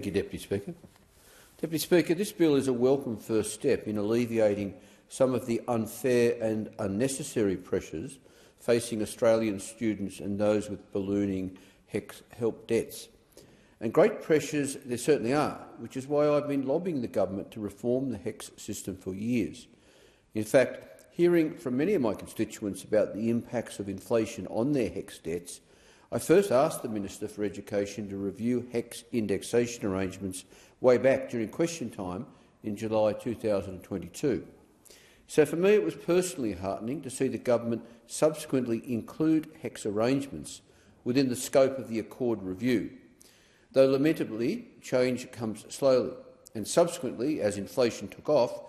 Thank you, Deputy Speaker. Deputy Speaker, this bill is a welcome first step in alleviating some of the unfair and unnecessary pressures facing Australian students and those with ballooning HECS help debts. And great pressures there certainly are, which is why I've been lobbying the government to reform the HECS system for years. In fact, hearing from many of my constituents about the impacts of inflation on their HECS debts, I first asked the Minister for Education to review HECS indexation arrangements way back during question time in July 2022. So for me it was personally heartening to see the government subsequently include HECS arrangements within the scope of the Accord review, though lamentably change comes slowly, and subsequently, as inflation took off,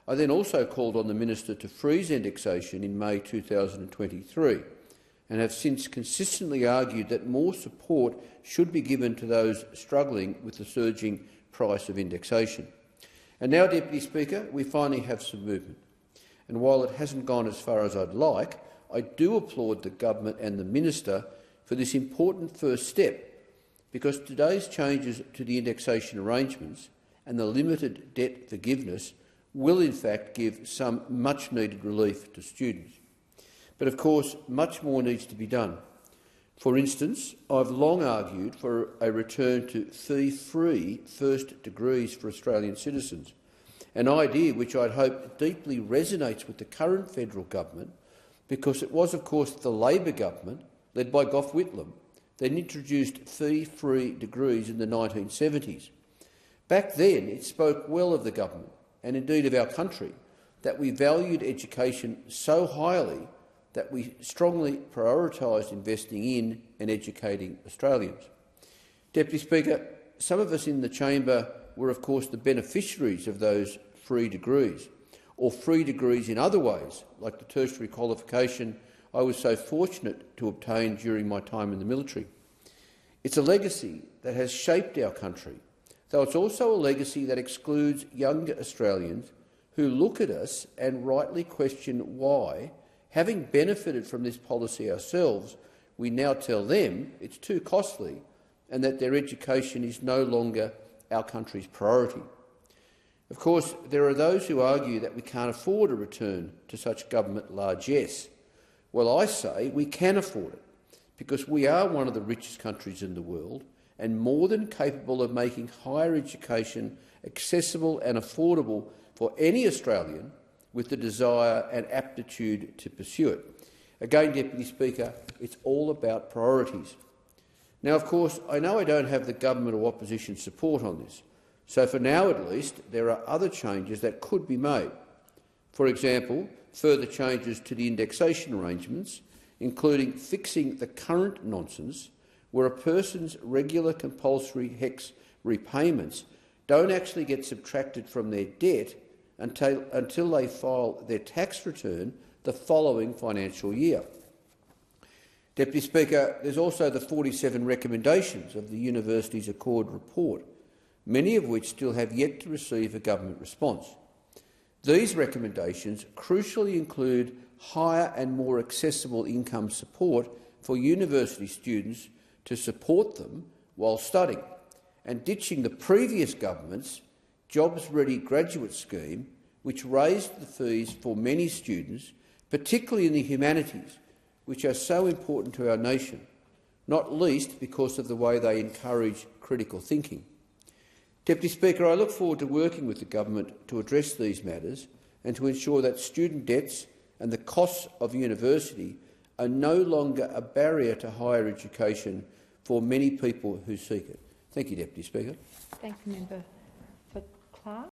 I then also called on the Minister to freeze indexation in May 2023 and have since consistently argued that more support should be given to those struggling with the surging price of indexation. And now, Deputy Speaker, we finally have some movement. And while it hasn't gone as far as I'd like, I do applaud the government and the Minister for this important first step, because today's changes to the indexation arrangements and the limited debt forgiveness will in fact give some much-needed relief to students. But of course, much more needs to be done. For instance, I've long argued for a return to fee-free first degrees for Australian citizens, an idea which I'd hope deeply resonates with the current federal government, because it was, of course, the Labor government, led by Gough Whitlam, that introduced fee-free degrees in the 1970s. Back then, it spoke well of the government, and indeed of our country, that we valued education so highly that we strongly prioritised investing in and educating Australians. Deputy Speaker, some of us in the chamber were, of course, the beneficiaries of those free degrees, or free degrees in other ways, like the tertiary qualification I was so fortunate to obtain during my time in the military. It's a legacy that has shaped our country, though it's also a legacy that excludes younger Australians who look at us and rightly question why, having benefited from this policy ourselves, we now tell them it's too costly and that their education is no longer our country's priority. Of course, there are those who argue that we can't afford a return to such government largesse. Well, I say we can afford it, because we are one of the richest countries in the world and more than capable of making higher education accessible and affordable for any Australian with the desire and aptitude to pursue it. Again, Deputy Speaker, it's all about priorities. Now, of course, I know I don't have the government or opposition support on this, so for now at least there are other changes that could be made. For example, further changes to the indexation arrangements, including fixing the current nonsense where a person's regular compulsory HECS repayments don't actually get subtracted from their debt until they file their tax return the following financial year. Deputy Speaker, there's also the 47 recommendations of the University's Accord report, many of which still have yet to receive a government response. These recommendations crucially include higher and more accessible income support for university students to support them while studying, and ditching the previous government's Jobs Ready Graduate Scheme, which raised the fees for many students, particularly in the humanities, which are so important to our nation, not least because of the way they encourage critical thinking. Deputy Speaker, I look forward to working with the government to address these matters and to ensure that student debts and the costs of university are no longer a barrier to higher education for many people who seek it. Thank you, Deputy Speaker. Thank you, Member for Clark.